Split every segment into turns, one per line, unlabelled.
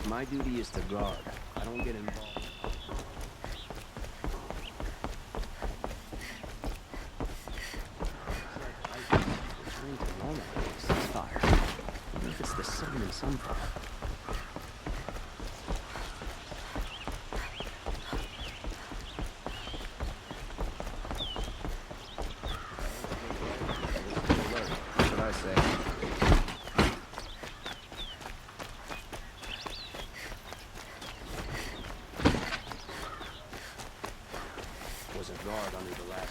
My duty is to guard. I don't get involved. Returning to normal ceasefire. Even if it's the sun and sunflower. What should I say? Was a guard under the ladder.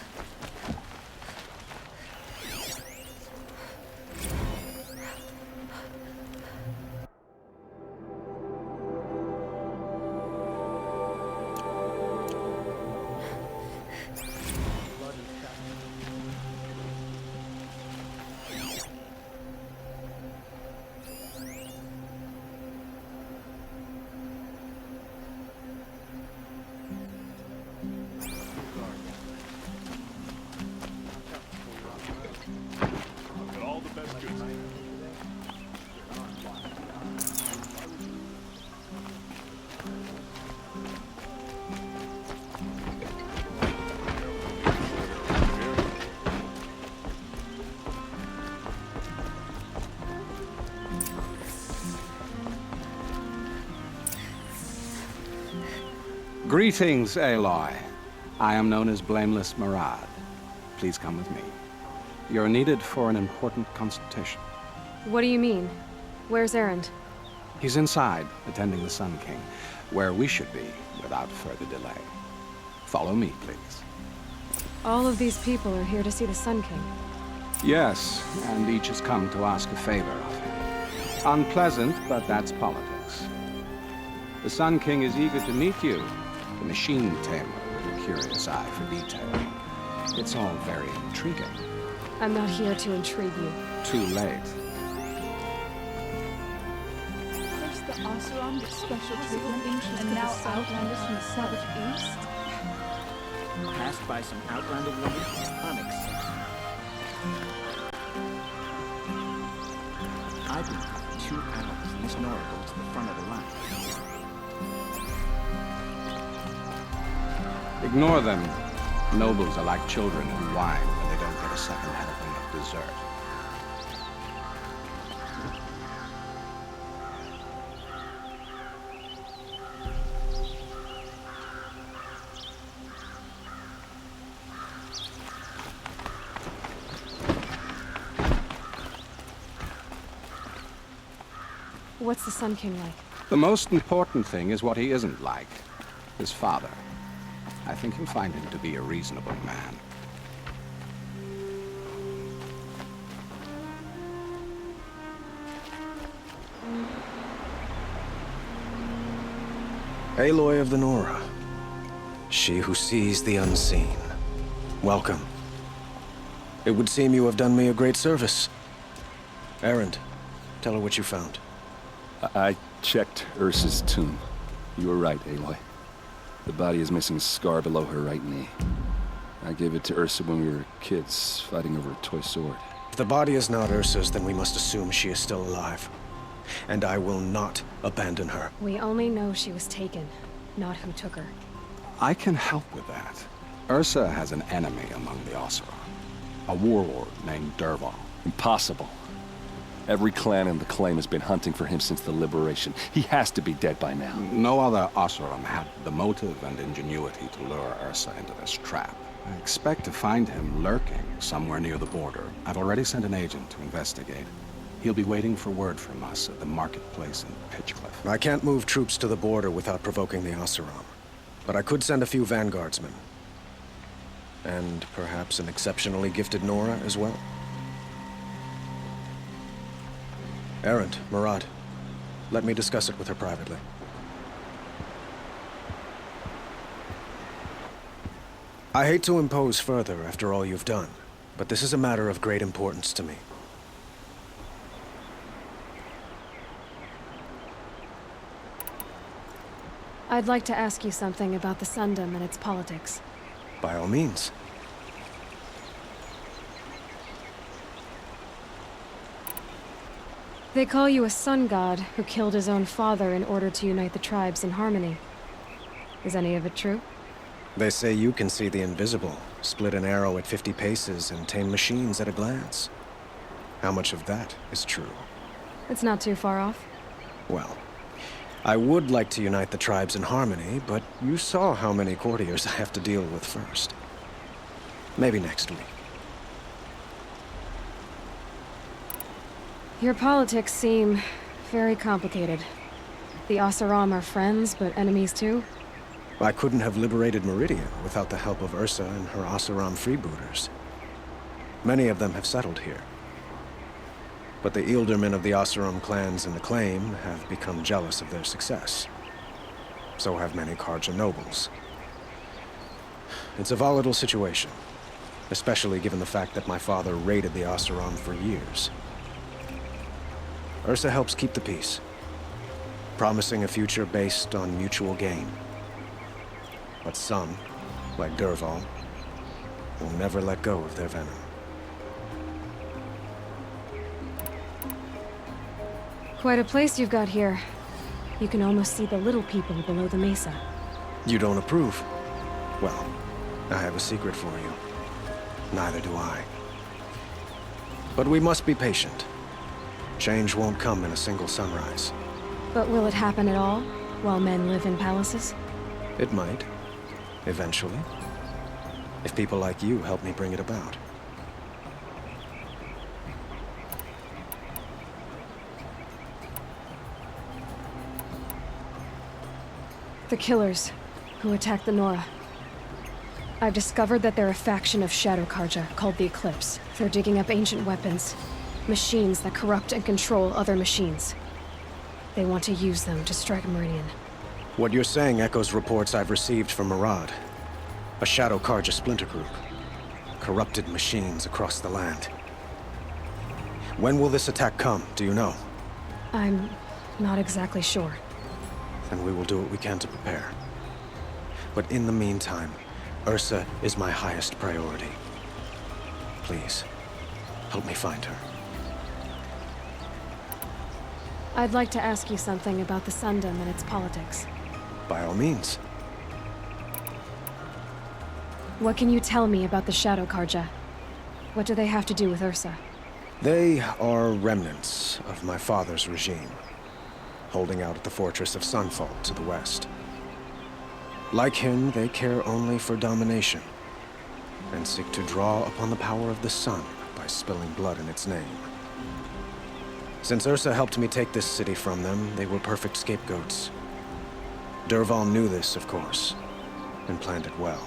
Greetings, Aloy. I am known as Blameless Murad. Please come with me. You're needed for an important consultation.
What do you mean? Where's Erend?
He's inside, attending the Sun King, where we should be without further delay. Follow me, please.
All of these people are here to see the Sun King.
Yes, and each has come to ask a favor of him. Unpleasant, but that's politics. The Sun King is eager to meet you, the machine tamer with a curious eye for detail. It's all very intriguing.
I'm not here to intrigue you.
Too late.
First the Oseram get special treatment, and now Outlanders from the Savage East?
Passed by some Outlander women? Unacceptable. I've been for 2 hours and this Nora goes to the front of the line.
Ignore them. Nobles are like children who whine when they don't get a second helping of dessert.
What's the Sun King like?
The most important thing is what he isn't like. His father. I think you'll find him to be a reasonable man.
Aloy of the Nora. She who sees the unseen. Welcome. It would seem you have done me a great service. Erend, tell her what you found.
I checked Ursa's tomb. You were right, Aloy. The body is missing a scar below her right knee. I gave it to Ursa when we were kids, fighting over a toy sword.
If the body is not Ursa's, then we must assume she is still alive. And I will not abandon her.
We only know she was taken, not who took her.
I can help with that. Ursa has an enemy among the Oseram. A warlord named Dervahl.
Impossible. Every clan in the claim has been hunting for him since the liberation. He has to be dead by now.
No other Oseram had the motive and ingenuity to lure Ursa into this trap. I expect to find him lurking somewhere near the border. I've already sent an agent to investigate. He'll be waiting for word from us at the marketplace in Pitchcliff.
I can't move troops to the border without provoking the Oseram. But I could send a few vanguardsmen. And perhaps an exceptionally gifted Nora as well. Erend, Murad, let me discuss it with her privately. I hate to impose further after all you've done, but this is a matter of great importance to me.
I'd like to ask you something about the Sundom and its politics.
By all means.
They call you a sun god who killed his own father in order to unite the tribes in harmony. Is any of it true?
They say you can see the invisible, split an arrow at 50 paces, and tame machines at a glance. How much of that is true?
It's not too far off.
Well, I would like to unite the tribes in harmony, but you saw how many courtiers I have to deal with first. Maybe next week.
Your politics seem very complicated. The Oseram are friends, but enemies too?
I couldn't have liberated Meridian without the help of Ursa and her Oseram freebooters. Many of them have settled here. But the Ealdormen of the Oseram clans in the Claim have become jealous of their success. So have many Karja nobles. It's a volatile situation, especially given the fact that my father raided the Oseram for years. Ursa helps keep the peace, promising a future based on mutual gain. But some, like Dervahl, will never let go of their venom.
Quite a place you've got here. You can almost see the little people below the mesa.
You don't approve? Well, I have a secret for you. Neither do I. But we must be patient. Change won't come in a single sunrise.
But will it happen at all, while men live in palaces?
It might. Eventually. If people like you help me bring it about.
The killers, who attacked the Nora. I've discovered that they're a faction of Shadow Karja, called the Eclipse. They're digging up ancient weapons. Machines that corrupt and control other machines. They want to use them to strike Meridian.
What you're saying echoes reports I've received from Murad. A Shadow Karja splinter group. Corrupted machines across the land. When will this attack come, do you know?
I'm not exactly sure.
Then we will do what we can to prepare. But in the meantime, Ursa is my highest priority. Please, help me find her.
I'd like to ask you something about the Sundom and its politics.
By all means.
What can you tell me about the Shadow Karja? What do they have to do with Ursa?
They are remnants of my father's regime, holding out at the fortress of Sunfall to the west. Like him, they care only for domination, and seek to draw upon the power of the sun by spilling blood in its name. Since Ursa helped me take this city from them, they were perfect scapegoats. Dervahl knew this, of course, and planned it well.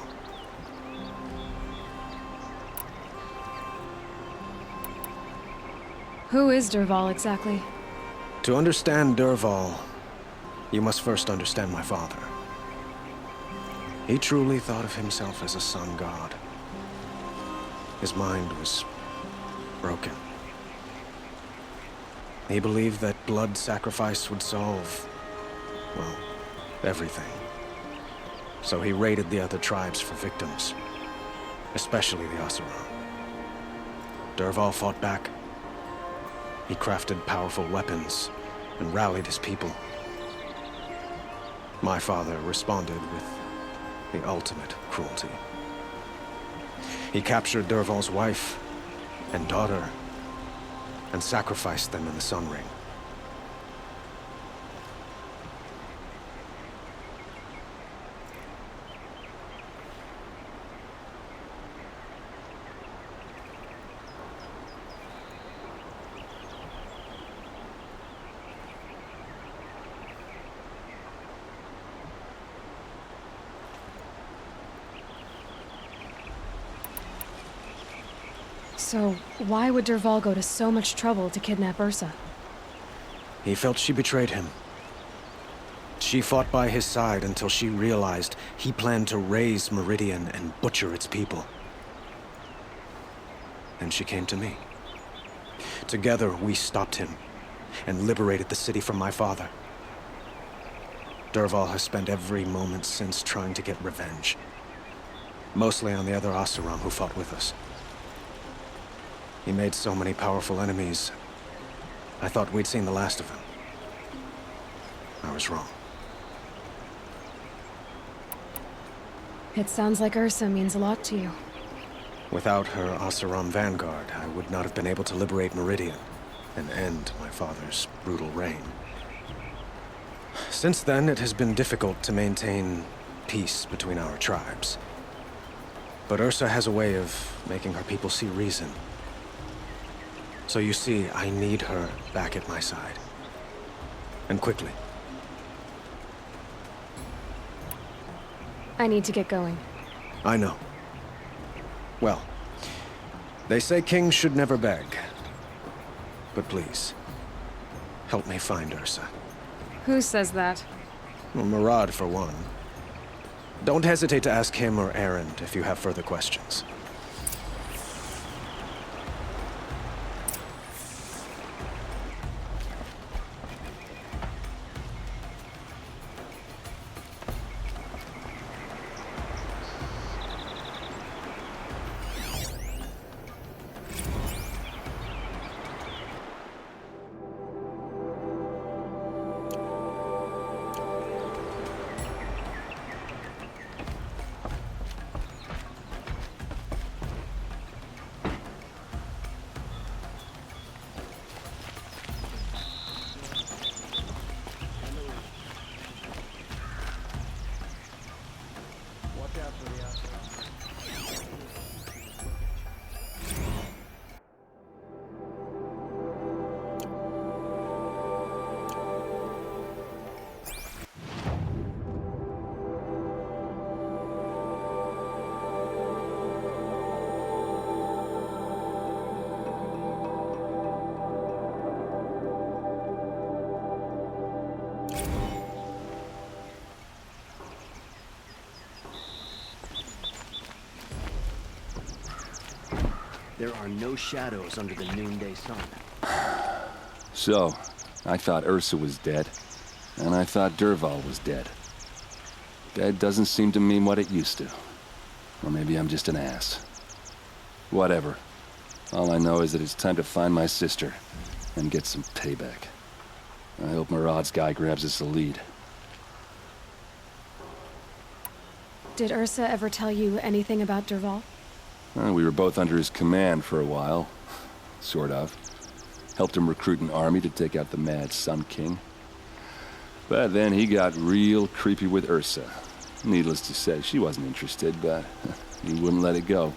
Who is Dervahl exactly?
To understand Dervahl, you must first understand my father. He truly thought of himself as a sun god. His mind was broken. He believed that blood sacrifice would solve, well, everything. So he raided the other tribes for victims, especially the Oseram. Dervahl fought back. He crafted powerful weapons and rallied his people. My father responded with the ultimate cruelty. He captured Dervahl's wife and daughter and sacrificed them in the Sun Ring.
So, why would Dervahl go to so much trouble to kidnap Ursa?
He felt she betrayed him. She fought by his side until she realized he planned to raise Meridian and butcher its people. And she came to me. Together, we stopped him and liberated the city from my father. Dervahl has spent every moment since trying to get revenge. Mostly on the other Oseram who fought with us. He made so many powerful enemies, I thought we'd seen the last of him. I was wrong.
It sounds like Ursa means a lot to you.
Without her Oseram vanguard, I would not have been able to liberate Meridian and end my father's brutal reign. Since then, it has been difficult to maintain peace between our tribes. But Ursa has a way of making her people see reason. So you see, I need her back at my side. And quickly.
I need to get going.
I know. Well, they say kings should never beg. But please, help me find Ursa.
Who says that?
Well, Murad, for one. Don't hesitate to ask him or Erend if you have further questions.
There are no shadows under the noonday sun.
So, I thought Ursa was dead, and I thought Dervahl was dead. Dead doesn't seem to mean what it used to. Or maybe I'm just an ass. Whatever. All I know is that it's time to find my sister and get some payback. I hope Murad's guy grabs us a lead.
Did Ursa ever tell you anything about Dervahl?
We were both under his command for a while. Sort of. Helped him recruit an army to take out the mad Sun King. But then he got real creepy with Ursa. Needless to say, she wasn't interested, but he wouldn't let it go.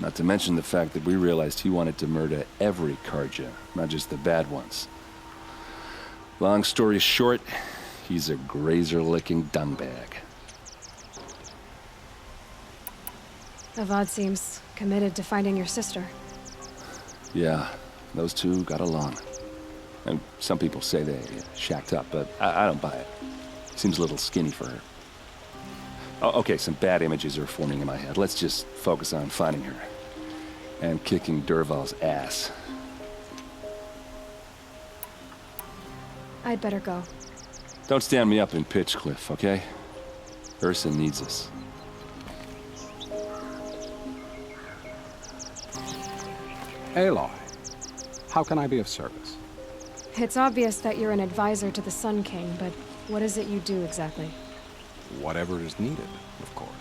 Not to mention the fact that we realized he wanted to murder every Karja, not just the bad ones. Long story short, he's a grazer-licking dungbag.
Avad seems committed to finding your sister.
Yeah, those two got along. And some people say they shacked up, but I don't buy it. Seems a little skinny for her. Oh, okay, some bad images are forming in my head. Let's just focus on finding her. And kicking Dervahl's ass.
I'd better go.
Don't stand me up in Pitchcliff, okay? Ursa needs us.
Aloy, how can I be of service?
It's obvious that you're an advisor to the Sun King, but what is it you do exactly?
Whatever is needed, of course.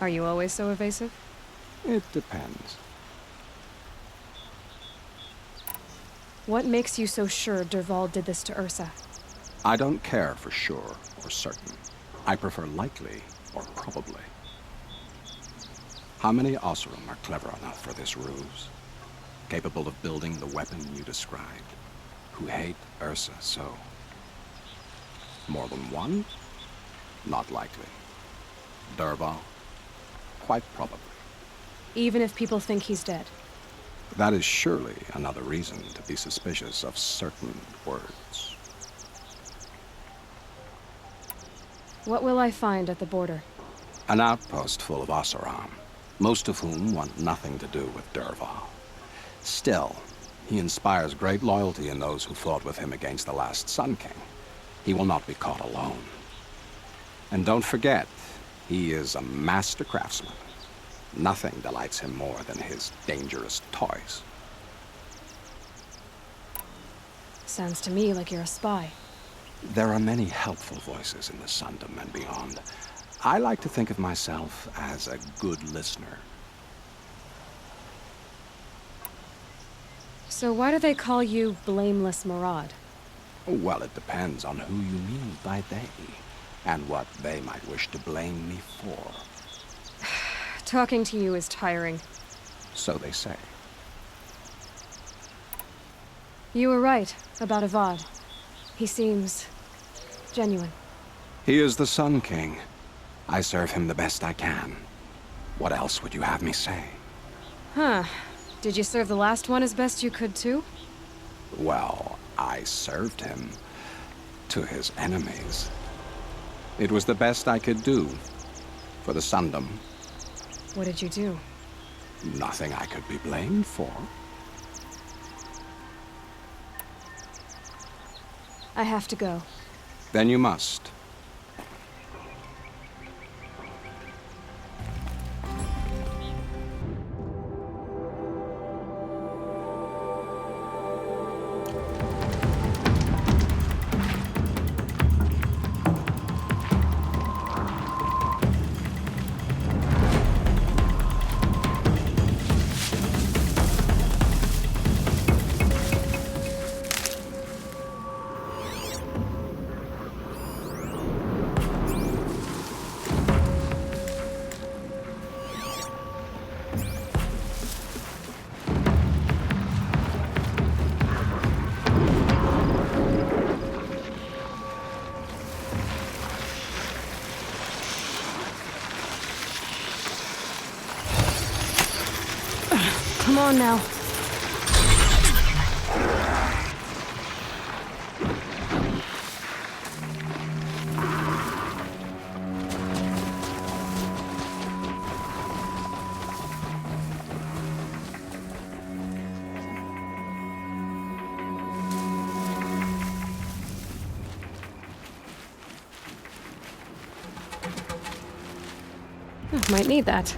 Are you always so evasive?
It depends.
What makes you so sure Dervahl did this to Ursa?
I don't care for sure or certain. I prefer likely or probably. How many Oseram are clever enough for this ruse? Capable of building the weapon you described, who hate Ursa so? More than one? Not likely. Dervahl? Quite probably.
Even if people think he's dead?
That is surely another reason to be suspicious of certain words.
What will I find at the border?
An outpost full of Oseram, most of whom want nothing to do with Dervahl. Still, he inspires great loyalty in those who fought with him against the last Sun King. He will not be caught alone. And don't forget, he is a master craftsman. Nothing delights him more than his dangerous toys.
Sounds to me like you're a spy.
There are many helpful voices in the Sundom and beyond. I like to think of myself as a good listener.
So why do they call you Blameless Maraud?
Well, it depends on who you mean by they, and what they might wish to blame me for.
Talking to you is tiring.
So they say.
You were right about Avad. He seems genuine.
He is the Sun King. I serve him the best I can. What else would you have me say?
Huh. Did you serve the last one as best you could, too?
Well, I served him to his enemies. It was the best I could do for the Sundom.
What did you do?
Nothing I could be blamed for.
I have to go.
Then you must.
Come on now. Might need that.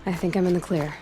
I think I'm in the clear.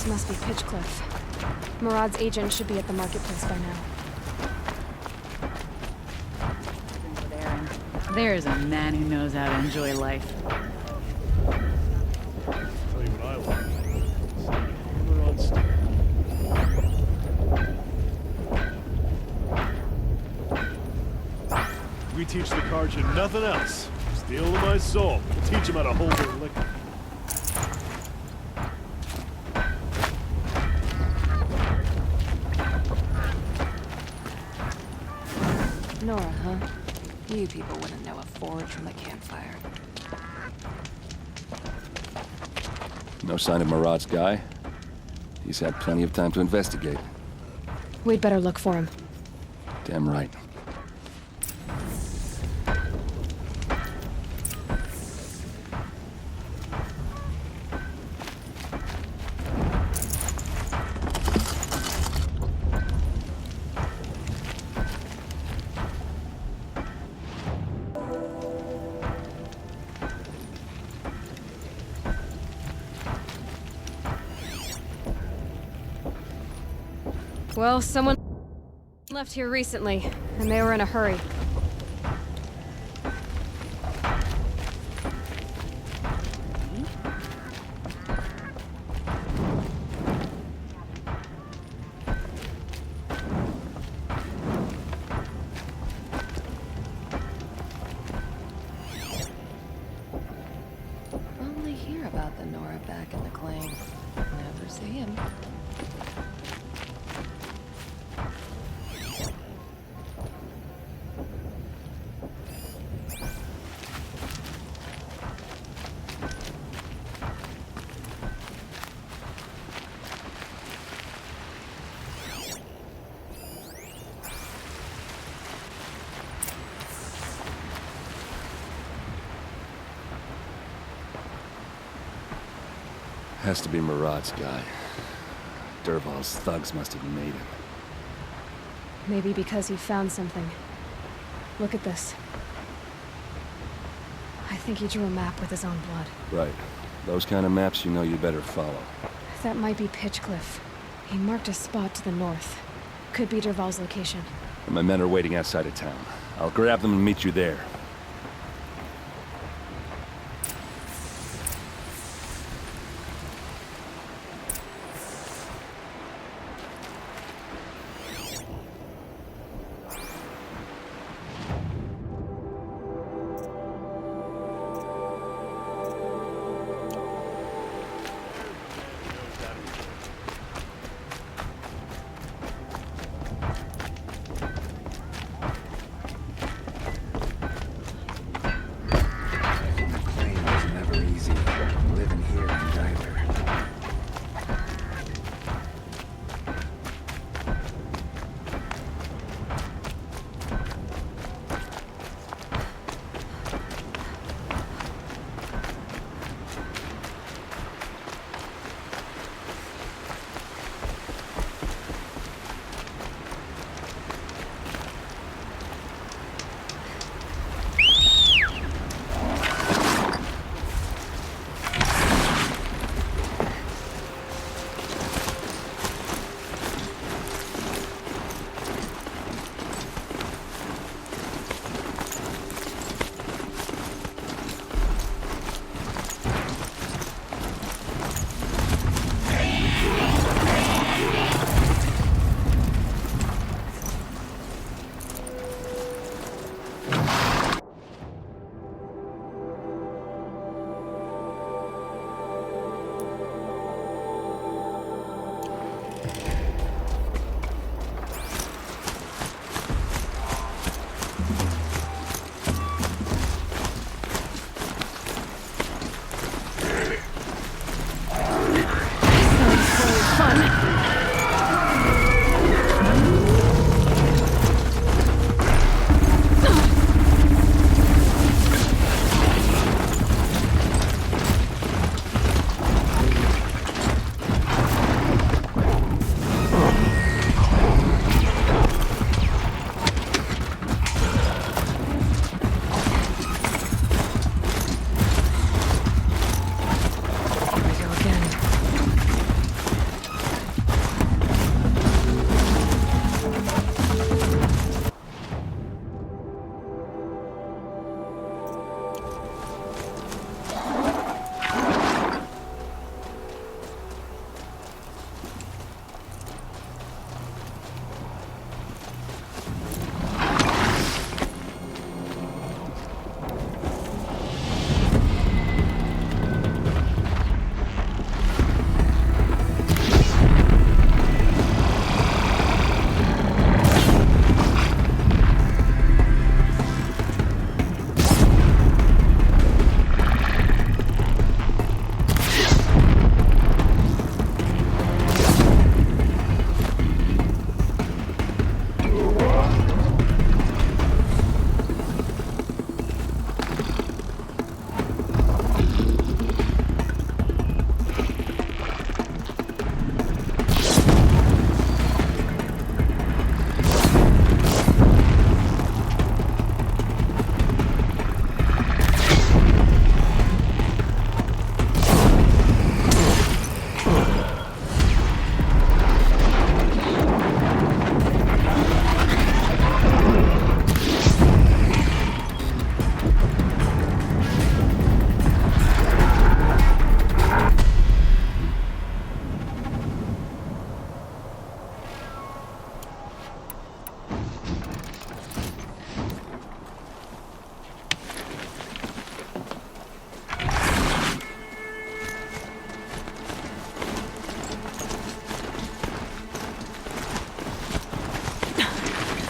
This must be Pitchcliff. Murad's agent should be at the marketplace by now.
With Erend. There's a man who knows how to enjoy life.
Tell you what I like. We're on We teach the Karja nothing else. Steal to my soul. We'll teach them how to hold their liquor.
Nora, huh? You people wouldn't know a forge from a campfire.
No sign of Murad's guy. He's had plenty of time to investigate.
We'd better look for him.
Damn right.
Well, someone left here recently, and they were in a hurry.
Only hear about the Nora back in the claim. Never see him.
Has to be Murad's guy. Dervahl's thugs must have made him.
Maybe because he found something. Look at this. I think he drew a map with his own blood.
Right. Those kind of maps you know you better follow.
That might be Pitchcliff. He marked a spot to the north. Could be Dervahl's location.
And my men are waiting outside of town. I'll grab them and meet you there.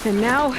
And now,